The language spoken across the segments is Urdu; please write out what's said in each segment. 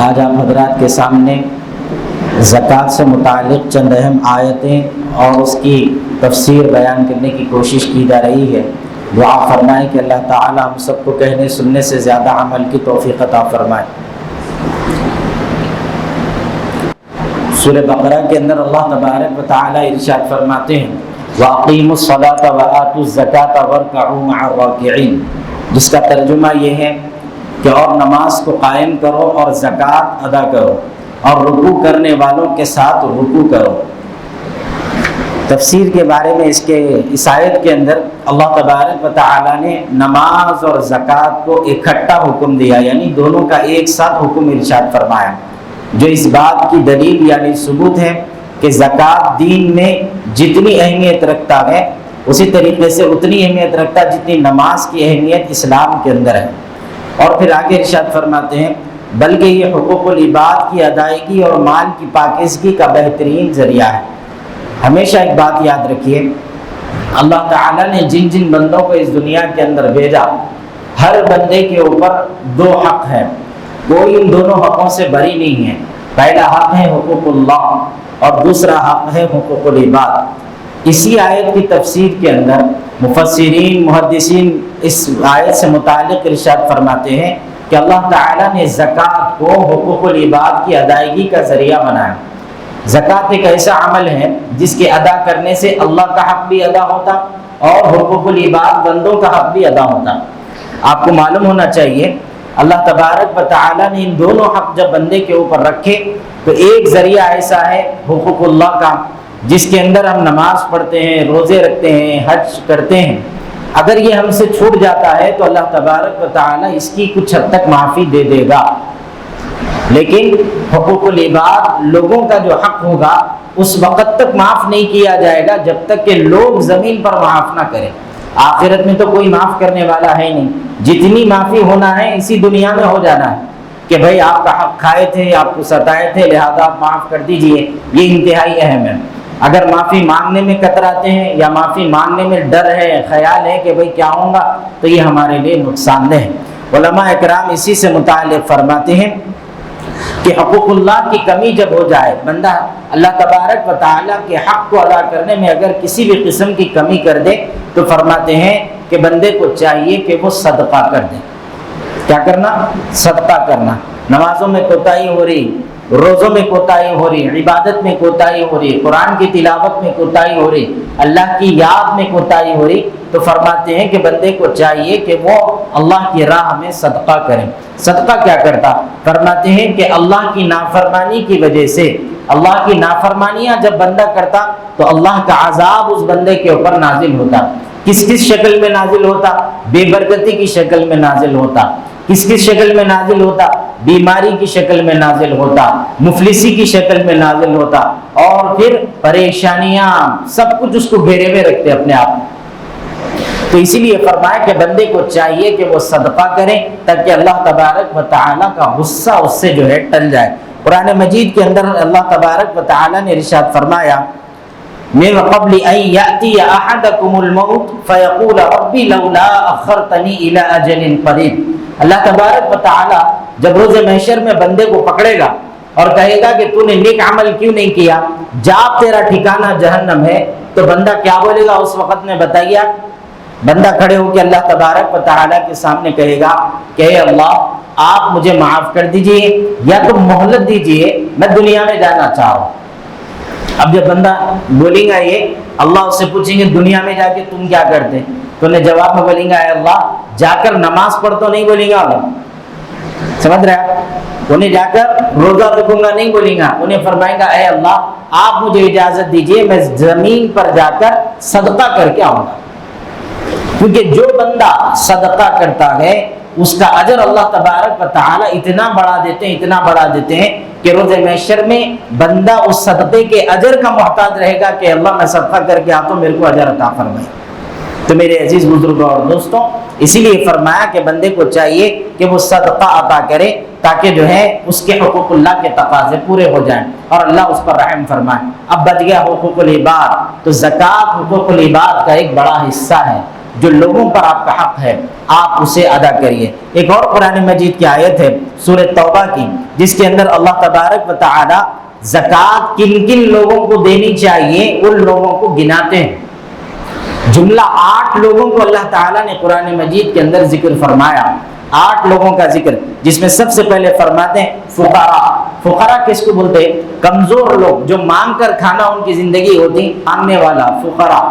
آج آپ حضرات کے سامنے زکوٰۃ سے متعلق چند اہم آیتیں اور اس کی تفسیر بیان کرنے کی کوشش کی جا رہی ہے۔ دعا فرمائیں کہ اللہ تعالی ہم سب کو کہنے سننے سے زیادہ عمل کی توفیق عطا فرمائے۔ سورہ بقرہ کے اندر اللہ تبارک و تعالی ارشاد فرماتے ہیں وَأَقِيمُوا الصَّلَاةَ وَآتُوا الزَّكَاةَ وَارْكَعُوا مَعَ الرَّاكِعِينَ، جس کا ترجمہ یہ ہے کہ اور نماز کو قائم کرو اور زکوٰۃ ادا کرو اور رکوع کرنے والوں کے ساتھ رکوع کرو۔ تفسیر کے بارے میں اس آیت کے اندر اللہ تبارک و تعالی نے نماز اور زکوٰۃ کو اکٹھا حکم دیا، یعنی دونوں کا ایک ساتھ حکم ارشاد فرمایا، جو اس بات کی دلیل یعنی ثبوت ہے کہ زکوٰۃ دین میں جتنی اہمیت رکھتا ہے اسی طریقے سے اتنی اہمیت رکھتا ہے جتنی نماز کی اہمیت اسلام کے اندر ہے۔ اور پھر آگے ارشاد فرماتے ہیں بلکہ یہ حقوق العباد کی ادائیگی اور مال کی پاکیزگی کا بہترین ذریعہ ہے۔ ہمیشہ ایک بات یاد رکھیے، اللہ تعالیٰ نے جن جن بندوں کو اس دنیا کے اندر بھیجا، ہر بندے کے اوپر دو حق ہیں، کوئی ان دونوں حقوں سے بری نہیں ہے۔ پہلا حق ہے حقوق اللہ اور دوسرا حق ہے حقوق العباد۔ اسی آیت کی تفسیر کے اندر مفسرین محدثین اس آیت سے متعلق ارشاد فرماتے ہیں کہ اللہ تعالیٰ نے زکوٰۃ کو حقوق العباد کی ادائیگی کا ذریعہ بنایا۔ زکوٰۃ ایک ایسا عمل ہے جس کے ادا کرنے سے اللہ کا حق بھی ادا ہوتا اور حقوق العباد بندوں کا حق بھی ادا ہوتا۔ آپ کو معلوم ہونا چاہیے اللہ تبارک و تعالیٰ نے ان دونوں حق جب بندے کے اوپر رکھے تو ایک ذریعہ ایسا ہے حقوق اللہ کا، جس کے اندر ہم نماز پڑھتے ہیں، روزے رکھتے ہیں، حج کرتے ہیں، اگر یہ ہم سے چھوٹ جاتا ہے تو اللہ تبارک و تعالیٰ اس کی کچھ حد تک معافی دے دے گا، لیکن حقوق العباد لوگوں کا جو حق ہوگا اس وقت تک معاف نہیں کیا جائے گا جب تک کہ لوگ زمین پر معاف نہ کریں۔ آخرت میں تو کوئی معاف کرنے والا ہے نہیں، جتنی معافی ہونا ہے اسی دنیا میں ہو جانا ہے کہ بھائی آپ کا حق کھائے تھے، آپ کو ستائے تھے، لہذا آپ معاف کر دیجئے۔ یہ انتہائی اہم ہے۔ اگر معافی مانگنے میں کتراتے ہیں یا معافی مانگنے میں ڈر ہے، خیال ہے کہ بھئی کیا ہوگا، تو یہ ہمارے لیے نقصان دہ ہے۔ علماء اکرام اسی سے متعلق فرماتے ہیں کہ حقوق اللہ کی کمی جب ہو جائے، بندہ اللہ تبارک و تعالیٰ کے حق کو ادا کرنے میں اگر کسی بھی قسم کی کمی کر دے تو فرماتے ہیں کہ بندے کو چاہیے کہ وہ صدقہ کر دے۔ کیا کرنا؟ صدقہ کرنا۔ نمازوں میں کوتاہی ہو رہی، روزوں میں کوتاہی ہو رہی، عبادت میں کوتاہی ہو رہی، قرآن کی تلاوت میں کوتاہی ہو رہی، اللہ کی یاد میں کوتاہی ہو رہی، تو فرماتے ہیں کہ بندے کو چاہیے کہ وہ اللہ کی راہ میں صدقہ کرے۔ صدقہ کیا کرتا؟ فرماتے ہیں کہ اللہ کی نافرمانی کی وجہ سے، اللہ کی نافرمانیاں جب بندہ کرتا تو اللہ کا عذاب اس بندے کے اوپر نازل ہوتا۔ کس کس شکل میں نازل ہوتا؟ بے برکتی کی شکل میں نازل ہوتا۔ کس کس شکل میں نازل ہوتا؟ بیماری کی شکل میں نازل ہوتا، مفلسی کی شکل میں نازل ہوتا، اور پھر پریشانیاں سب کچھ اس کو گھیرے ہوئے رکھتے اپنے آپ میں۔ تو اسی لیے فرمایا کہ بندے کو چاہیے کہ وہ صدقہ کرے تاکہ اللہ تبارک و تعالیٰ کا غصہ اس سے جو ہے ٹل جائے۔ قرآن مجید کے اندر اللہ تبارک و تعالیٰ نے ارشاد فرمایا من قبل ان یأتی احدکم الموت فیقول ربی لولا اخرتنی الی اجل قریب۔ اللہ تبارک و تعالیٰ جب روز محشر میں بندے کو پکڑے گا اور کہے گا کہ تو نے نیک عمل کیوں نہیں کیا، جا تیرا ٹھکانہ جہنم ہے، تو بندہ کیا بولے گا اس وقت میں بتائیے؟ بندہ کھڑے ہو کے اللہ تبارک و تعالیٰ کے سامنے کہے گا کہ اے اللہ آپ مجھے معاف کر دیجئے یا تم مہلت دیجئے، میں دنیا میں جانا چاہوں۔ اب جب بندہ بولیں گا یہ، اللہ اس سے پوچھیں گے دنیا میں جا کے تم کیا کرتے، تو انہیں جواب میں بولیں گا اے اللہ جا کر نماز پڑھ تو نہیں بولیں گا، سمجھ رہے آپ؟ انہیں جا کر روزہ رکھوں گا نہیں بولیں گا، انہیں فرمائیں گا اے اللہ آپ مجھے اجازت دیجئے میں زمین پر جا کر صدقہ کر کے آؤں گا، کیونکہ جو بندہ صدقہ کرتا ہے اس کا اجر اللہ تبارک و تعالیٰ اتنا بڑھا دیتے ہیں کہ روز محشر میں بندہ اس صدقے کے اجر کا محتاج رہے گا کہ اللہ میں صدقہ کر کے آتا ہوں، میرے کو اجر عطا فرمائے۔ تو میرے عزیز بزرگوں اور دوستوں، اسی لیے فرمایا کہ بندے کو چاہیے کہ وہ صدقہ عطا کرے تاکہ جو ہے اس کے حقوق اللہ کے تقاضے پورے ہو جائیں اور اللہ اس پر رحم فرمائے۔ اب بچ گیا حقوق العباد، تو زکوٰۃ حقوق العباد کا ایک بڑا حصہ ہے، جو لوگوں پر آپ کا حق ہے آپ اسے ادا کریے۔ ایک اور قرآن مجید کی آیت ہے سورہ توبہ کی، جس کے اندر اللہ تبارک و تعالی زکوٰۃ کن کن لوگوں کو دینی چاہیے ان لوگوں کو گناتے ہیں۔ جملہ 8 لوگوں کو اللہ تعالیٰ نے قرآن مجید کے اندر ذکر فرمایا، 8 لوگوں کا ذکر، جس میں سب سے پہلے فرماتے ہیں فقراء۔ فقراء کس کو بولتے ہیں؟ کمزور لوگ، جو مانگ کر کھانا ان کی زندگی ہوتی، مانگنے والا فقراء۔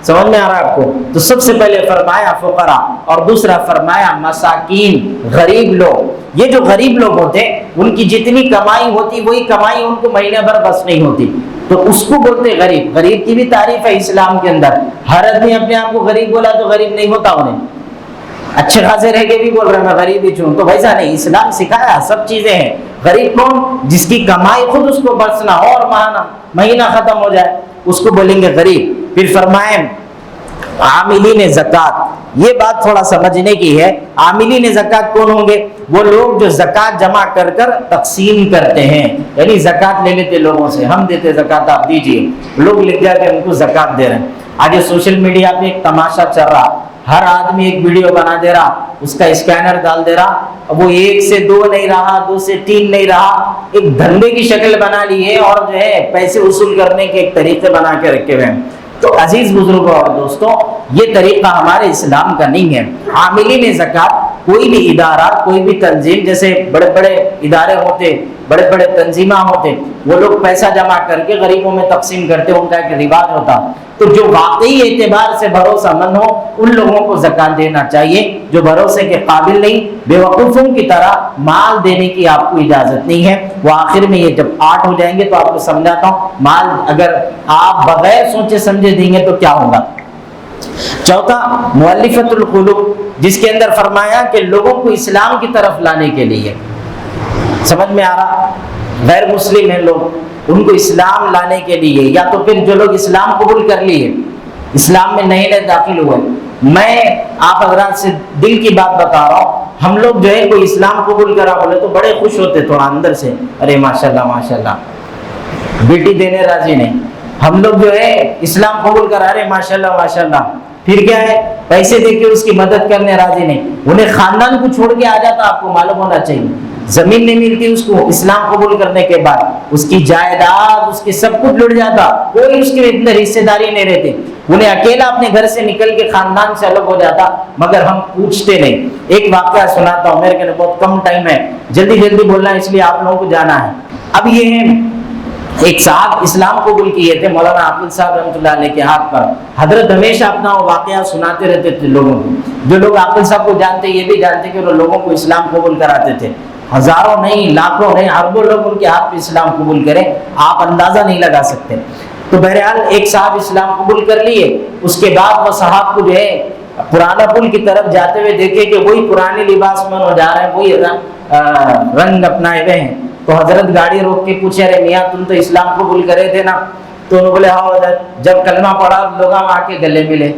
سمجھ میں آ رہا ہے آپ کو؟ تو سب سے پہلے فرمایا فقراء، اور دوسرا فرمایا مساکین، غریب لوگ۔ یہ جو غریب لوگ ہوتے ان کی جتنی کمائی ہوتی وہی کمائی ان کو مہینے بھر بس نہیں ہوتی، تو اس کو بولتے غریب۔ غریب کی بھی تعریف ہے اسلام کے اندر، ہر آدمی اپنے آپ کو غریب بولا تو غریب نہیں ہوتا، انہیں اچھے خاصے رہ کے بھی بول رہے میں غریب ہی ہوں، تو ویسا نہیں، اسلام سکھایا سب چیزیں ہیں۔ غریب کون؟ جس کی کمائی خود اس کو بس نہ ہو اور مہینہ ختم ہو جائے، اس کو بولیں گے غریب۔ پھر فرمائیں عاملین زکوٰۃ، یہ بات تھوڑا سمجھنے کی ہے۔ عاملین زکوٰۃ کون ہوں گے؟ وہ لوگ جو زکوٰۃ جمع کر کر تقسیم کرتے ہیں، یعنی زکوٰۃ لے لیتے لوگوں سے، ہم دیتے زکوٰۃ آپ دیجیے، لوگ لکھ جا کے ان کو زکوٰۃ دے رہے ہیں۔ آج یہ سوشل میڈیا پہ ایک تماشا چل رہا، ہر آدمی ایک ویڈیو بنا دے رہا، اس کا اسکینر ڈال دے رہا، اب وہ 1 سے 2 نہیں رہا، 2 سے 3 نہیں رہا، ایک دھندے کی شکل بنا لی ہے، اور جو ہے پیسے وصول کرنے کے ایک طریقے بنا کے رکھے ہوئے ہیں۔ تو عزیز بزرگوں اور دوستوں، یہ طریقہ ہمارے اسلام کا نہیں ہے۔ عاملین زکوٰۃ کوئی بھی ادارہ، کوئی بھی تنظیم، جیسے بڑے بڑے ادارے ہوتے، بڑے بڑے تنظیمہ ہوتے، وہ لوگ پیسہ جمع کر کے غریبوں میں تقسیم کرتے، ان کا ایک رواج ہوتا۔ تو جو واقعی اعتبار سے بھروسہ مند ہو ان لوگوں کو زکوٰۃ دینا چاہیے، جو بھروسے کے قابل نہیں، بے وقوفوں کی طرح مال دینے کی آپ کو اجازت نہیں ہے۔ وہ آخر میں یہ جب 8 ہو جائیں گے تو آپ کو سمجھاتا ہوں، مال اگر آپ بغیر سوچے سمجھے دیں گے تو کیا ہوگا۔ چوتھا مؤلفۃ القلوب، جس کے اندر فرمایا کہ لوگوں کو اسلام کی طرف لانے کے لیے، سمجھ میں آ رہا، غیر مسلم ہیں لوگ، ان کو اسلام لانے کے لیے، یا تو پھر جو لوگ اسلام قبول کر لیے، اسلام میں نئے نئے داخل ہوئے، میں آپ حضرات سے دل کی بات بتا رہا ہوں، ہم لوگ جو ہے کوئی اسلام قبول کرا بولے تو بڑے خوش ہوتے تھوڑا اندر سے، ارے ماشاءاللہ ماشاءاللہ، بیٹی دینے راضی نہیں، ہم لوگ جو ہے اسلام قبول کرا، ارے ماشاءاللہ ماشاءاللہ، پھر کیا ہے، پیسے دے کے اس کی مدد کرنے راضی نہیں، انہیں خاندان کو چھوڑ کے آ جاتا، آپ کو معلوم ہونا چاہیے، زمین نہیں ملتی اس کو اسلام قبول کرنے کے بعد، اس کی جائیداد، اس کے سب کچھ لٹ جاتا، کوئی اس کے اندر حصے داری نہیں رہتے، انہیں اکیلا اپنے گھر سے نکل کے خاندان سے الگ ہو جاتا، مگر ہم پوچھتے نہیں۔ ایک واقعہ سناتا ہوں، میرے کہنے بہت کم ٹائم ہے، جلدی جلدی بولنا ہے اس لیے آپ لوگوں کو جانا ہے۔ اب یہ ہے، ایک صاحب اسلام قبول کیے تھے، مولانا عاقل صاحب رحمۃ اللہ علیہ کے ہاتھ پر، حضرت ہمیشہ اپنا وہ واقعہ سناتے رہتے تھے لوگوں کو، جو لوگ عاقل صاحب کو جانتے یہ بھی جانتے کہ وہ لوگوں کو اسلام قبول کراتے تھے، ہزاروں نہیں، لاکھوں نہیں، اربوں لوگ ان کے ہاتھ پہ اسلام قبول کریں، آپ اندازہ نہیں لگا سکتے۔ تو بہرحال ایک صاحب اسلام قبول کر لیے، اس کے بعد وہ صاحب کو جو ہے پرانا پل کی طرف جاتے ہوئے دیکھے کہ وہی پرانے لباس میں ہو جا رہے ہیں، وہی رنگ اپنائے ہوئے ہیں، تو حضرت گاڑی روک کے پوچھے، ارے میاں تم تو اسلام قبول کرے تھے نا؟ تو انہوں نے بولے ہاں حضرت، جب کلمہ پڑھا لوگ آ کے گلے ملے،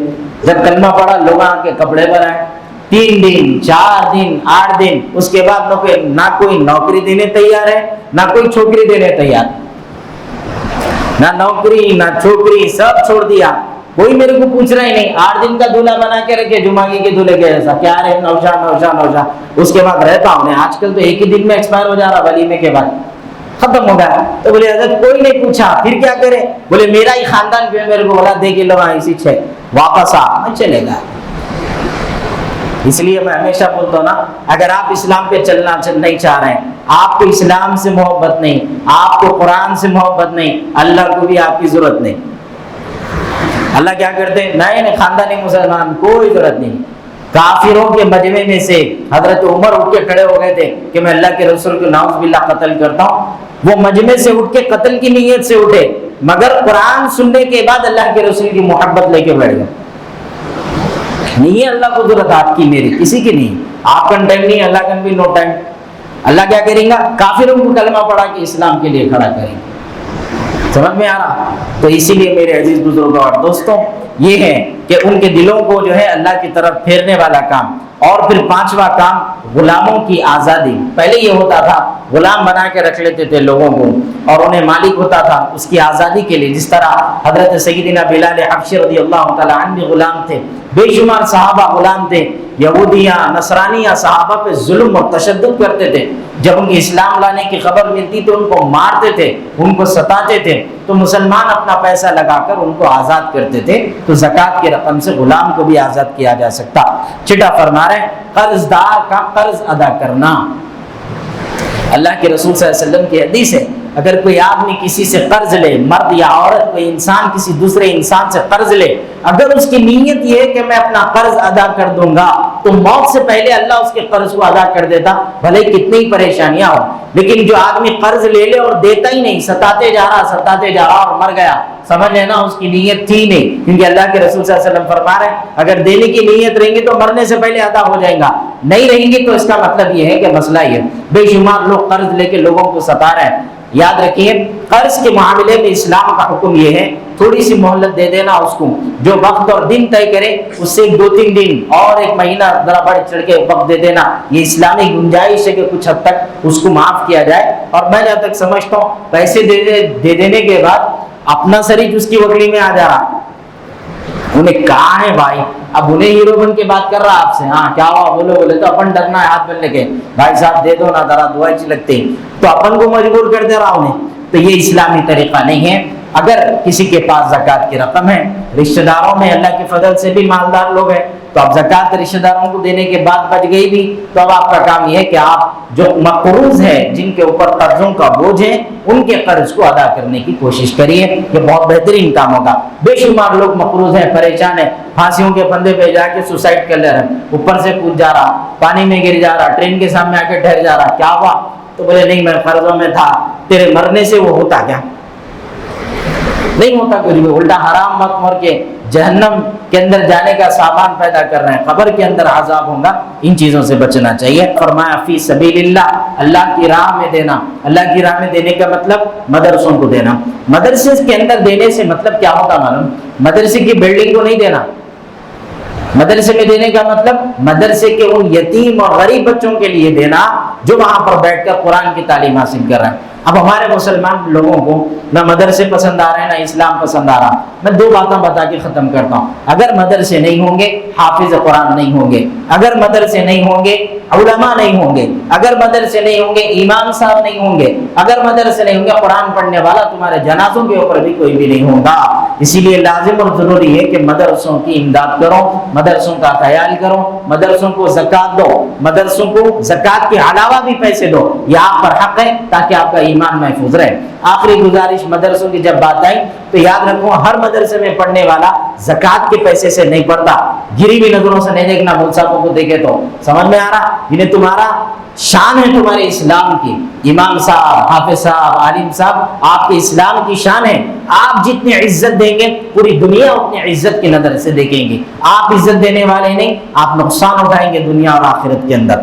جب کلمہ پڑھا لوگ آ کے کپڑے بنائے، 3 دن 4 دن 8 دن، اس کے بعد نہ کوئی نوکری دینے تیار ہے، نہ کوئی چھوکری دینے تیار، نہ نوکری نہ چھوکری، سب چھوڑ دیا، کوئی میرے کو پوچھ رہا ہی نہیں، 8 دن کا دولہا بنا کے رکھے، جمعگی کے دولہے کے جیسا، کیا رہے نوشا نوشا نوشا، اس کے بعد رہتا ہوں، آج کل تو ایک ہی دن میں ایکسپائر ہو جا رہا، ولیمے کے بعد ختم ہو گیا۔ تو بولے حضرت کوئی نہیں پوچھا، پھر کیا کرے؟ بولے میرا ہی خاندان جو ہے میرے کو بولا دے کے لو اسی 6 واپس آ، میں چلے گا۔ اس لیے میں ہمیشہ بولتا ہوں نا، اگر آپ اسلام پہ چلنا نہیں چاہ رہے ہیں، آپ کو اسلام سے محبت نہیں، آپ کو قرآن سے محبت نہیں، اللہ کو بھی آپ کی ضرورت نہیں۔ اللہ کیا کرتے ہیں؟ نہیں خاندانی مسلمان کوئی ضرورت نہیں۔ کافروں کے مجمع میں سے حضرت عمر اٹھ کے کھڑے ہو گئے تھے کہ میں اللہ کے رسول کو نعوذ باللہ قتل کرتا ہوں، وہ مجمع سے اٹھ کے قتل کی نیت سے اٹھے، مگر قرآن سننے کے بعد اللہ کے رسول کی محبت لے کے بیٹھ گئے۔ نہیں ہے اللہ کو ضرورت آپ کی میری، کسی کی نہیں، آپ کا ٹائم نہیں، اللہ کا بھی نو ٹائم۔ اللہ کیا کریں گا؟ کافروں کو کلمہ پڑھا کے اسلام کے لیے کھڑا کریں گے۔ سمجھ میں آ رہا؟ تو اسی لیے میرے عزیز بزرگوں اور دوستوں، یہ ہے کہ ان کے دلوں کو جو ہے اللہ کی طرف پھیرنے والا کام۔ اور پھر 5واں کام غلاموں کی آزادی۔ پہلے یہ ہوتا تھا غلام بنا کے رکھ لیتے تھے لوگوں کو اور انہیں مالک ہوتا تھا اس کی آزادی کے لیے، جس طرح حضرت سیدنا بلال حبشی رضی اللہ تعالیٰ عنہ بھی غلام تھے، بے شمار صحابہ غلام تھے، یہودیاں نصرانیاں صحابہ پہ ظلم اور تشدد کرتے تھے، جب ان کی اسلام لانے کی خبر ملتی تو ان کو مارتے تھے، ان کو ستاتے تھے، تو مسلمان اپنا پیسہ لگا کر ان کو آزاد کرتے تھے۔ تو زکوٰۃ کی رقم سے غلام کو بھی آزاد کیا جا سکتا۔ چھٹا فرما رہے ہیں قرض دار کا قرض ادا کرنا۔ اللہ کے رسول صلی اللہ علیہ وسلم کی حدیث ہے، اگر کوئی آدمی کسی سے قرض لے، مرد یا عورت، کوئی انسان کسی دوسرے انسان سے قرض لے، اگر اس کی نیت یہ ہے کہ میں اپنا قرض ادا کر دوں گا تو موت سے پہلے اللہ اس کے قرض کو ادا کر دیتا، بھلے کتنی ہی پریشانیاں ہو۔ لیکن جو آدمی قرض لے لے اور دیتا ہی نہیں، ستاتے جا رہا اور مر گیا، سمجھ لینا اس کی نیت تھی نہیں، کیونکہ اللہ کے رسول صلی اللہ علیہ وسلم فرما رہے ہیں اگر دینے کی نیت رہیں گی تو مرنے سے پہلے ادا ہو جائے گا، نہیں رہیں گی تو اس کا مطلب یہ ہے کہ مسئلہ یہ ہے۔ بے شمار لوگ قرض لے کے لوگوں کو ستا رہے ہیں۔ یاد رکھیے قرض کے معاملے میں اسلام کا حکم یہ ہے تھوڑی سی مہلت دے دینا اس کو، جو وقت اور دن طے کرے اس سے 2-3 دن اور 1 مہینہ ذرا بڑھ چڑھ کے وقت دے دینا، یہ اسلامی گنجائش ہے کہ کچھ حد تک اس کو معاف کیا جائے۔ اور میں جہاں تک سمجھتا ہوں پیسے دے دینے کے بعد اپنا سریج اس کی وکڑی میں آ جا رہا، انہیں کہا ہے بھائی، اب انہیں ہیرو بن کے بات کر رہا آپ سے، ہاں کیا ہوا بولے تو اپن ڈرنا ہے ہاتھ بن لے کے، بھائی صاحب دے دو نا ذرا دعا اچھی لگتی ہے، تو اپن کو مجبور کر دے رہا انہیں، تو یہ اسلامی طریقہ نہیں ہے۔ اگر کسی کے پاس زکوٰۃ کی رقم ہے، رشتہ داروں میں اللہ کے فضل سے بھی مالدار لوگ ہیں، تو اب زکوٰۃ رشتہ داروں کو دینے کے بعد بچ گئی بھی، تو اب آپ کا کام یہ ہے کہ آپ جو مقروض ہے، جن کے اوپر قرضوں کا بوجھ ہے، ان کے قرض کو ادا کرنے کی کوشش کریے، یہ بہت بہترین کام ہوگا۔ بے شمار لوگ مقروض ہیں، پریشان ہیں، پھانسیوں کے پھندے پہ جا کے سوسائڈ کر لے رہے ہیں، اوپر سے کود جا رہا، پانی میں گر جا رہا، ٹرین کے سامنے آ کے ٹھہر جا رہا، کیا ہوا؟ تو بولے نہیں میں قرضوں میں تھا، تیرے مرنے سے وہ ہوتا کیا؟ نہیں ہوتا کچھ بھی، الٹا حرام مت مر کے جہنم کے اندر جانے کا سامان پیدا کر رہے ہیں، قبر کے اندر عذاب ہوگا، ان چیزوں سے بچنا چاہیے۔ فرمایا فی سبیل اللہ، اللہ کی راہ میں دینا۔ اللہ کی راہ میں دینے کا مطلب مدرسوں کو دینا۔ مدرسے کے اندر دینے سے مطلب کیا ہوتا معلوم؟ مدرسے کی بلڈنگ کو نہیں دینا، مدرسے میں دینے کا مطلب مدرسے کے ان یتیم اور غریب بچوں کے لیے دینا جو وہاں پر بیٹھ کر قرآن کی تعلیم حاصل کر رہے ہیں۔ اب ہمارے مسلمان لوگوں کو نہ مدرسے پسند آ رہے ہیں نہ اسلام پسند آ رہا۔ میں 2 باتیں بتا کے ختم کرتا ہوں۔ اگر مدرسے نہیں ہوں گے حافظ قرآن نہیں ہوں گے، اگر مدرسے نہیں ہوں گے علماء نہیں ہوں گے، اگر مدرسے نہیں ہوں گے امام صاحب نہیں ہوں گے، اگر مدرسے نہیں ہوں گے قرآن پڑھنے والا تمہارے جنازوں کے اوپر بھی کوئی بھی نہیں ہوگا۔ اسی لیے لازم اور ضروری ہے کہ مدرسوں کی امداد کرو، مدرسوں کا خیال کرو، مدرسوں کو زکوٰۃ دو، مدرسوں کو زکوٰۃ کے علاوہ بھی پیسے دو، یہ آپ پر حق ہے تاکہ آپ کا ایمان محفوظ رہے۔ آخری گزارش مدرسوں کی جب بات آئی تو یاد رکھو ہر مدرسے میں پڑھنے والا زکوٰۃ کے پیسے سے نہیں پڑھتا، گری ہوئی نظروں سے نہیں دیکھنا، مول صاحبوں کو دیکھے تو سمجھ میں آ رہا، جنہیں تمہارا شان ہے تمہارے اسلام کی، امام صاحب، حافظ صاحب، عالم صاحب، آپ کے اسلام کی شان ہے، آپ جتنی عزت دیں گے پوری دنیا اتنی عزت کی نظر سے دیکھیں گے۔ آپ عزت دینے والے نہیں، آپ نقصان اٹھائیں گے دنیا اور آخرت کے اندر۔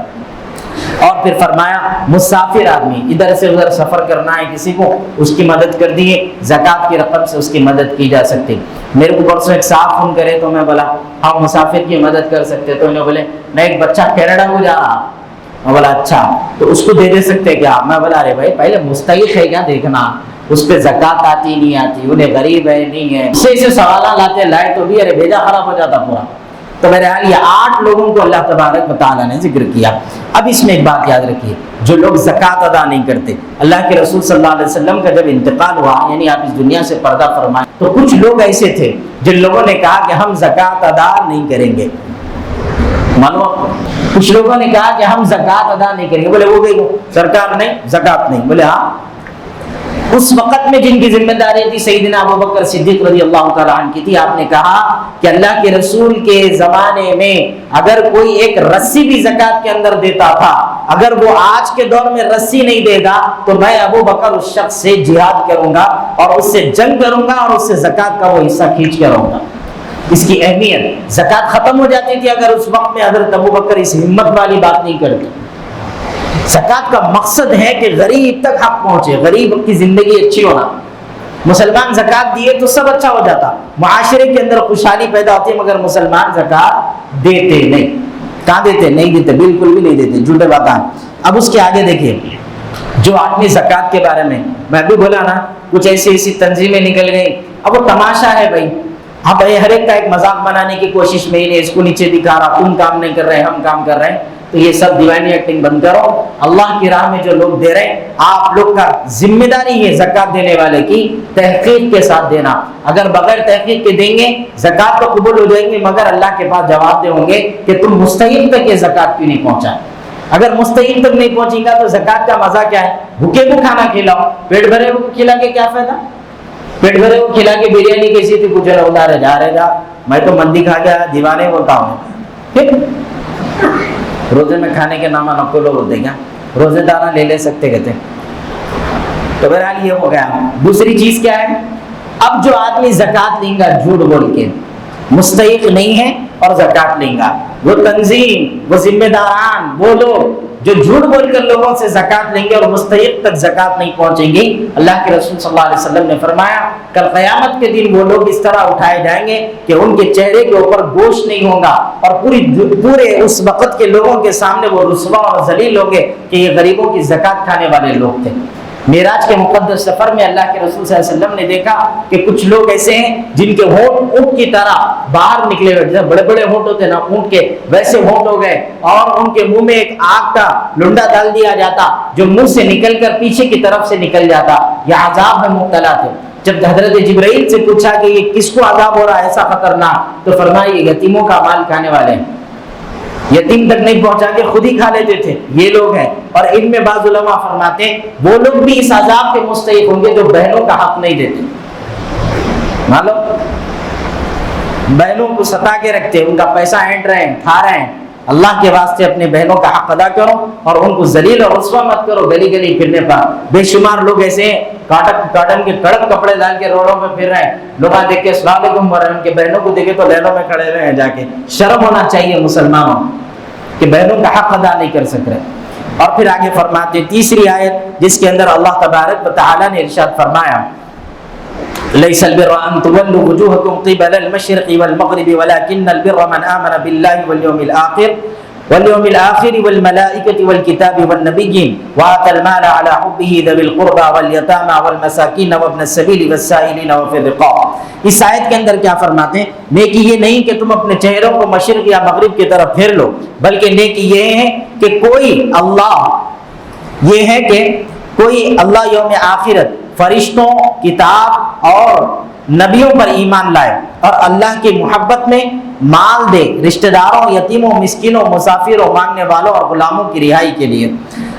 اور پھر فرمایا مسافر آدمی ادھر سے ادھر سفر کرنا ہے کسی کو، اس کی مدد کر دیے، زکوٰۃ کی رقم سے اس کی مدد کی جا سکتی۔ میرے کو پرسوں ایک صاحب فون کرے تو میں بولا ہم مسافر کی مدد کر سکتے، تو انہوں بولے میں ایک بچہ کینیڈا کو جا رہا، میں بولا اچھا تو اس کو دے سکتے کیا؟ میں بولا ارے بھائی پہلے مستحق ہے کیا دیکھنا، اس پہ زکوٰۃ آتی نہیں آتی، انہیں غریب ہے نہیں ہے، اسے سوالات لائے تو بھی ارے بھیجا خراب ہو جاتا پورا۔ تو میرے حال یہ 8 لوگوں کو اللہ تبارک و تعالیٰ نے ذکر کیا۔ اب اس میں ایک بات یاد رکھیے، جو لوگ زکوٰۃ ادا نہیں کرتے، اللہ کے رسول صلی اللہ علیہ وسلم کا جب انتقال ہوا یعنی آپ اس دنیا سے پردہ فرمائے تو کچھ لوگ ایسے تھے جن لوگوں نے کہا کہ ہم زکوٰۃ ادا نہیں کریں گے۔ مانو کچھ لوگوں نے کہا کہ ہم زکوٰۃ ادا نہیں کریں گے، بولے وہ گئی سرکار نہیں زکوٰۃ نہیں، بولے ہاں۔ اس وقت میں جن کی ذمہ داری تھی سیدنا ابو بکر صدیق رضی اللہ تعالیٰ عنہ کی تھی، آپ نے کہا کہ اللہ کے رسول کے زمانے میں اگر کوئی ایک رسی بھی زکوٰۃ کے اندر دیتا تھا، اگر وہ آج کے دور میں رسی نہیں دے گا تو میں ابو بکر اس شخص سے جہاد کروں گا اور اس سے جنگ کروں گا اور اس سے زکوٰۃ کا وہ حصہ کھینچ کر رہوں گا۔ اس کی اہمیت، زکوٰۃ ختم ہو جاتی تھی اگر اس وقت میں حضرت ابو بکر اس ہمت والی بات نہیں کرتے۔ زکوٰۃ کا مقصد ہے کہ غریب تک حق پہنچے، غریب کی زندگی اچھی ہونا۔ مسلمان زکوٰۃ دیے تو سب اچھا ہو جاتا، معاشرے کے اندر خوشحالی پیدا ہوتی ہے، مگر مسلمان زکوٰۃ دیتے نہیں۔ کہاں دیتے؟ نہیں دیتے، بالکل بھی نہیں دیتے، جھوٹے باتیں۔ اب اس کے آگے دیکھیے، جو آدمی زکوٰۃ کے بارے میں بھی بولا نا، کچھ ایسی تنظیمیں نکل گئی، اب وہ تماشا ہے بھائی، ہاں بھائی ہر ایک کا ایک مذاق بنانے کی کوشش میں، اس کو نیچے دکھا رہا، تم کام نہیں کر رہے ہم کام کر رہے ہیں۔ تو یہ سب دیوانی ایکٹنگ بند کرو. اللہ کی راہ میں جو لوگ دے رہے ہیں, آپ لوگ کا ذمہ داری ہے زکات دینے والے کی تحقیق کے ساتھ دینا. اگر بغیر تحقیق کے دیں گے زکات تو قبول ہو جائیں گے, مگر اللہ کے پاس جواب دے ہوں گے کہ تم مستحق تک یہ زکات کیوں نہیں پہنچا. اگر مستحق تک نہیں پہنچیں گا تو زکات کا مزہ کیا ہے؟ بھوکے کو کھانا کھلاؤ, پیٹ بھرے کو کھلا کے کیا فائدہ؟ پیٹ بھرے کو کھلا کے بریانی کیسی تھی, کچھ ادھار رہ جا, میں تو مندی کھا گیا, دیوانے بولتا ہوں. ٹھیک, روزے میں کھانے کے نامہ نقل لوگ ہوتے کیا روزے دارہ لے سکتے کہتے. تو بہرحال یہ ہو گیا. دوسری چیز کیا ہے؟ اب جو آدمی زکات لیں گا جھوٹ بول کے, مستحق نہیں ہے اور زکات لیں گا, وہ تنظیم, وہ ذمہ داران, وہ لوگ جو جھوٹ بول کر لوگوں سے زکات لیں گے اور مستحق تک زکات نہیں پہنچیں گی, اللہ کے رسول صلی اللہ علیہ وسلم نے فرمایا کل قیامت کے دن وہ لوگ اس طرح اٹھائے جائیں گے کہ ان کے چہرے کے اوپر گوشت نہیں ہوگا, اور پورے اس وقت کے لوگوں کے سامنے وہ رسوا اور ذلیل ہوں گے کہ یہ غریبوں کی زکات کھانے والے لوگ تھے. معراج کے مقدس سفر میں اللہ کے رسول صلی اللہ علیہ وسلم نے دیکھا کہ کچھ لوگ ایسے ہیں جن کے ہونٹ اونٹ کی طرح باہر نکلے ہوئے, جیسے بڑے بڑے ہونٹ ہوتے ہیں نا اونٹ کے, ویسے ہونٹ ہو گئے, اور ان کے منہ میں ایک آگ کا لنڈا ڈال دیا جاتا جو منہ سے نکل کر پیچھے کی طرف سے نکل جاتا. یہ عذاب میں مبتلا تھے. جب حضرت جبرائیل سے پوچھا کہ یہ کس کو عذاب ہو رہا ہے ایسا خطرناک, تو فرمایا یہ یتیموں کا مال کھانے والے ہیں. یتیم تک نہیں پہنچا کے خود ہی کھا لیتے تھے, یہ لوگ ہیں. اور ان میں بعض علماء فرماتے ہیں وہ لوگ بھی اس عذاب کے مستحق ہوں گے جو بہنوں کا حق نہیں دیتے. معلوم, بہنوں کو ستا کے رکھتے, ان کا پیسہ اینٹ رہے ہیں, کھا رہے ہیں. اللہ کے واسطے اپنے بہنوں کا حق ادا کرو اور ان کو ذلیل اور رسوا مت کرو گلی گلی پھرنے پر. بے شمار لوگ ایسے ہیں کاٹن کے کڑک کپڑے ڈال کے روڈوں پہ پھر رہے ہیں, لوگ دیکھ کے السلام علیکم بول رہے ہیں, ان کے بہنوں کو دیکھے تو لینوں میں کھڑے رہے ہیں. جا کے شرم ہونا چاہیے مسلمانوں کہ بہنوں کا حق ادا نہیں کر سک رہے. اور پھر آگے فرماتے تیسری آیت جس کے اندر اللہ تبارک و تعالی نے ارشاد فرمایا ليس البر أن تولوا وجوهكم قبل المشرق والمغرب ولكن البر من آمن بالله واليوم الآخر والملائكة والكتاب والنبيين وآتى المال على حبه ذوي القربى واليتامى والمساكين وابن السبيل والسائلين وفي الرقاب. اس آیت کے اندر کیا فرماتے ہیں؟ نیکی یہ نہیں کہ تم اپنے چہروں کو مشرق یا مغرب کی طرف پھیر لو, بلکہ نیکی یہ ہے کہ کوئی اللہ یوم آخرت, فرشتوں, کتاب اور نبیوں پر ایمان لائے اور اللہ کی محبت میں مال دے رشتہ داروں, یتیموں, مسکینوں, مسافروں, مانگنے والوں اور غلاموں کی رہائی کے لیے.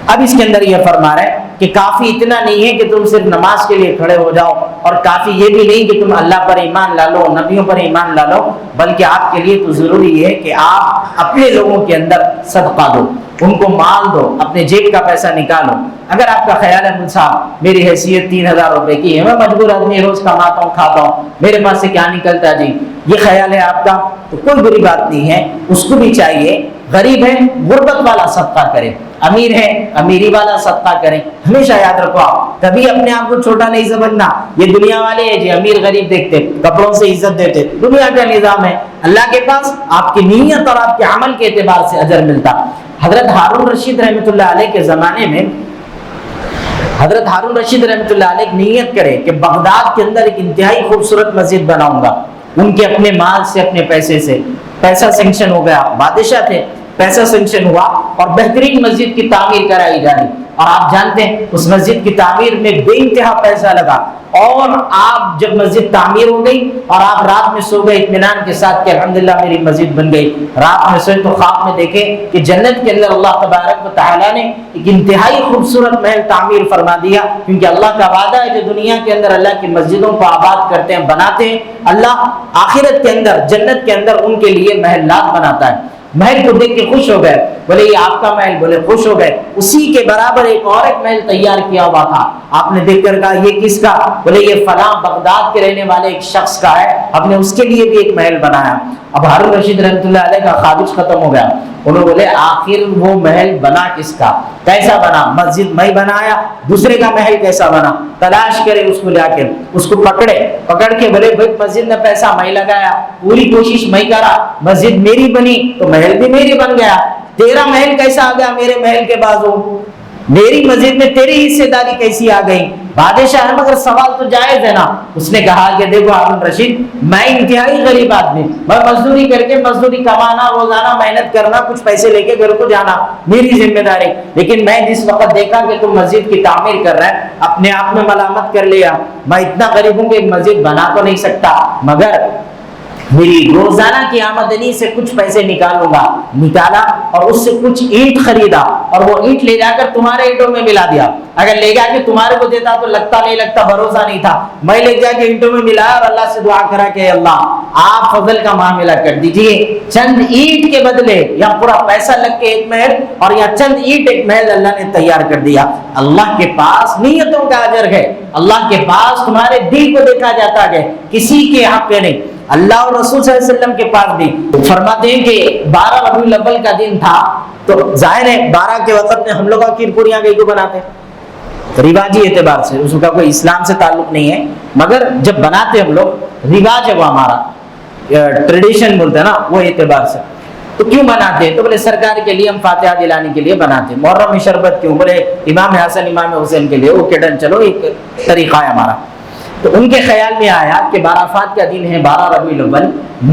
اب اس کے اندر یہ فرما رہے ہیں کہ کافی اتنا نہیں ہے کہ تم صرف نماز کے لیے کھڑے ہو جاؤ, اور کافی یہ بھی نہیں کہ تم اللہ پر ایمان لا لو, نبیوں پر ایمان لا لو, بلکہ آپ کے لیے تو ضروری ہے کہ آپ اپنے لوگوں کے اندر صدقہ دو, ان کو مال دو, اپنے جیب کا پیسہ نکالو. اگر آپ کا خیال ہے مجھ صاحب میری حیثیت 3000 روپے کی ہے, میں مجبور آدمی روز کماتا ہوں کھاتا ہوں, میرے پاس سے کیا نکلتا جی, یہ خیال ہے آپ کا, تو کوئی بری بات نہیں ہے. اس کو بھی چاہیے, غریب ہے غربت والا صدقہ کرے, امیر ہے امیری والا صدقہ کریں. ہمیشہ یاد رکھو آپ کبھی اپنے آپ کو چھوٹا نہیں سمجھنا. یہ دنیا والے ہیں جی امیر غریب دیکھتے, کپڑوں سے عزت دیتے, دنیا کا نظام ہے. اللہ کے پاس آپ کی نیت اور آپ کے عمل کے اعتبار سے اجر ملتا. حضرت ہارون رشید رحمۃ اللہ علیہ کے زمانے میں حضرت ہارون رشید رحمۃ اللہ علیہ نیت کرے کہ بغداد کے اندر ایک انتہائی خوبصورت مسجد بناؤں گا. ان کے اپنے مال سے, اپنے پیسے سے پیسہ سینکشن ہو گیا, بادشاہ تھے, پیسہ سینکشن ہوا اور بہترین مسجد کی تعمیر کرائی جا رہی. اور آپ جانتے ہیں اس مسجد کی تعمیر میں بے انتہا پیسہ لگا, اور آپ جب مسجد تعمیر ہو گئی اور آپ رات میں سو گئے اطمینان کے ساتھ کہ الحمدللہ میری مسجد بن گئی, رات میں سوئے تو خواب میں دیکھے کہ جنت کے اندر اللہ تبارک و تعالیٰ نے ایک انتہائی خوبصورت محل تعمیر فرما دیا. کیونکہ اللہ کا وعدہ ہے جو دنیا کے اندر اللہ کی مسجدوں کو آباد کرتے ہیں, بناتے ہیں, اللہ آخرت کے اندر جنت کے اندر ان کے لیے محلات بناتا ہے. محل کو دیکھ کے خوش ہو گئے, بولے یہ آپ کا محل, بولے خوش ہو گئے. اسی کے برابر ایک محل تیار کیا ہوا تھا. آپ نے دیکھ کر کہا یہ کس کا, بولے یہ فلاں بغداد کے رہنے والے ایک شخص کا ہے, ہم نے اس کے لیے بھی ایک محل بنایا. اب ہارون رشید رحمۃ اللہ علیہ کا خابش ختم ہو گیا. انہوں بولے آخر وہ محل بنا کس کا, کیسا بنا؟ مسجد میں بنایا, دوسرے کا محل کیسا بنا؟ تلاش کرے اس کو, جا کے اس کو پکڑ کے بولے بھائی مسجد میں پیسہ میں لگایا, پوری کوشش میں کرا, مسجد میری بنی تو محل بھی میری بن گیا, تیرا محل کیسا آ گیا میرے محل کے بازو؟ میری مسجد میں تیری حصے داری کیسی آ گئی؟ بادشاہ ہے مگر سوال تو جائز ہے نا۔ اس نے کہا کہ دیکھو ہارون رشید، میں انتہائی غریب آدمی، میں مزدوری کر کے مزدوری کمانا، روزانہ محنت کرنا، کچھ پیسے لے کے گھر کو جانا میری ذمہ داری، لیکن میں جس وقت دیکھا کہ تم مسجد کی تعمیر کر رہا ہے، اپنے آپ میں ملامت کر لیا، میں اتنا غریب ہوں کہ ایک مسجد بنا تو نہیں سکتا، مگر میری روزانہ کی آمدنی سے کچھ پیسے نکالوں گا۔ نکالا اور اس سے کچھ اینٹ خریدا اور وہ اینٹ لے جا کر تمہارے اینٹوں میں ملا دیا۔ اگر لے جا کے تمہارے کو دیتا تو لگتا نہیں لگتا، بھروسہ نہیں تھا، میں لے جا کے اینٹوں میں ملایا اور اللہ سے دعا کرا کہ اللہ آپ فضل کا معاملہ کر دیجئے، چند اینٹ کے بدلے یا پورا پیسہ لگ کے ایک محل اور یا چند اینٹ ایک محل اللہ نے تیار کر دیا۔ اللہ کے پاس نیتوں کا اجر ہے، اللہ کے پاس تمہارے دل کو دیکھا جاتا ہے، کسی کے حق پہ نہیں۔ اللہ اور رسول صلی اللہ علیہ وسلم کے پاس بھی فرماتے ہیں کہ 12 ربیع الاول کا دن تھا، تو ظاہر ہے 12 کے وقت میں ہم لوگ کھیر پوریاں کہیں کو بناتے ہیں رواجی اعتبار سے، اس کا کوئی اسلام سے تعلق نہیں ہے، مگر جب بناتے ہم لوگ رواج ہے، وہ ہمارا ٹریڈیشن بولتے ہیں نا، وہ اعتبار سے۔ تو کیوں بناتے ہیں؟ تو بولے سرکار کے لیے ہم فاتحہ دلانے کے لیے بناتے ہیں۔ محرم میں شربت کیوں؟ بولے امام حسن امام حسین کے لیے، وہ کیڈن چلو ایک طریقہ ہے ہمارا۔ تو ان کے خیال میں آیا کہ عرفات کا دن ہے 12 ربیع الاول،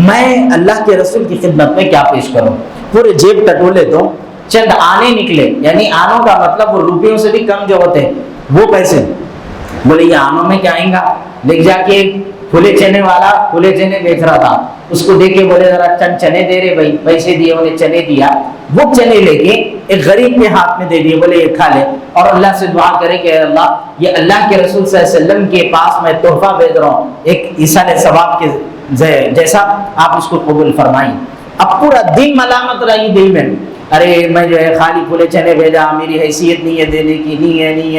میں اللہ کے رسول کی خدمت میں کیا پیش کروں؟ پورے جیب ٹٹولے تو چند آنے نکلے، یعنی آنوں کا مطلب وہ روپیوں سے بھی کم جو ہوتے ہیں وہ پیسے۔ بولے یہ آنوں میں کیا آئیں گا؟ لے جا کے پھولے چنے والا پھولے چنے بیچ رہا تھا، اس کو دے کے بولے ذرا چند چنے دے رہے بھائی، پیسے دیے، انہیں چنے دیا، وہ چنے لے کے ایک غریب کے ہاتھ میں دے دیے، بولے یہ کھا لے اور اللہ سے دعا کرے کہ اللہ یہ اللہ کے رسول صلی اللہ علیہ وسلم کے پاس میں تحفہ بھیج رہا ہوں ایک ایصال ثواب کے جیسا، آپ اس کو قبول فرمائیں۔ اب پورا دن ملامت رہی دل میں، ارے میں جو ہے خالی پھولے چنے بھیجا، میری حیثیت نہیں ہے دینے کی،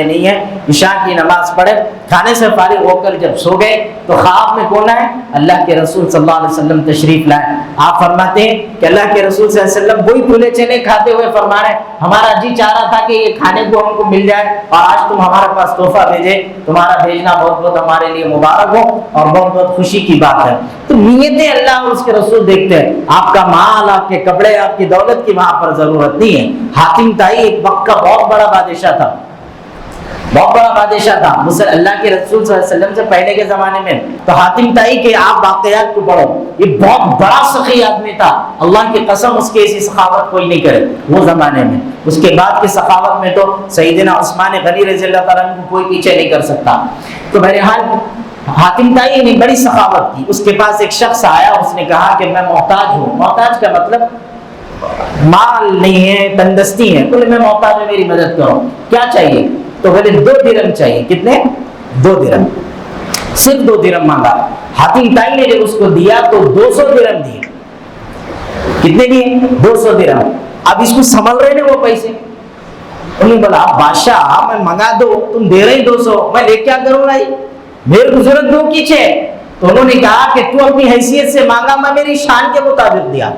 نہیں ہے۔ عشاء کی نماز پڑھے، کھانے سے فارغ ہو کر جب سو گئے تو خواب میں کون آئے؟ اللہ کے رسول صلی اللہ علیہ وسلم تشریف لائے۔ آپ فرماتے ہیں کہ اللہ کے رسول صلی اللہ علیہ وسلم وہی پھولے چنے کھاتے ہوئے فرما رہے ہیں ہمارا جی چاہ رہا تھا کہ یہ کھانے کو ہم کو مل جائے اور آج تم ہمارے پاس تحفہ بھیجے، تمہارا بھیجنا بہت بہت ہمارے لیے مبارک ہو اور بہت بہت خوشی کی بات ہے۔ تو نیتیں اللہ اور اس کے رسول دیکھتے ہیں، آپ کا مال، آپ کے کپڑے، آپ کی دولت کی وہاں پر ضرورت نہیں ہے۔ حاتم طائی ایک وقت کا بہت بڑا بادشاہ تھا، بہت بڑا بادشاہ تھا اللہ کے رسول صلی اللہ علیہ وسلم سے پہلے کے زمانے میں۔ تو حاتم طائی کے آپ واقعات کو پڑھو، یہ بہت بڑا سخی آدمی تھا، اللہ کی قسم اس کی ایسی سخاوت کوئی نہیں کرے وہ زمانے میں۔ اس کے بعد کی سخاوت میں تو سیدنا عثمان غنی رضی اللہ تعالیٰ عنہ کو کوئی پیچھے نہیں کر سکتا۔ تو بہرحال حاتم طائی نے بڑی سخاوت کی۔ اس کے پاس ایک شخص آیا، اس نے کہا کہ میں محتاج ہوں۔ محتاج کا مطلب مال نہیں ہے، تندرستی ہے، بولے میں محتاج ہوں، میری مدد کرو، کیا چاہیے؟ تو بولے 2 درہم چاہیے۔ کتنے؟ 2 درہم، صرف 2 درہم مانگا۔ حاتم طائی نے جب اس کو دیا تو 200 درہم دیے۔ کتنے دیے؟ 200 درہم۔ اب اس کو سنبھل رہے ہیں وہ پیسے، انہوں نے بولا بادشاہ میں منگا دو، تم دے رہے 200، میں لے کیا کروں گا؟ میرے کو ضرورت دو کیچے۔ تو انہوں نے کہا کہ تو اپنی حیثیت سے مانگا، میں میری شان کے مطابق دیا۔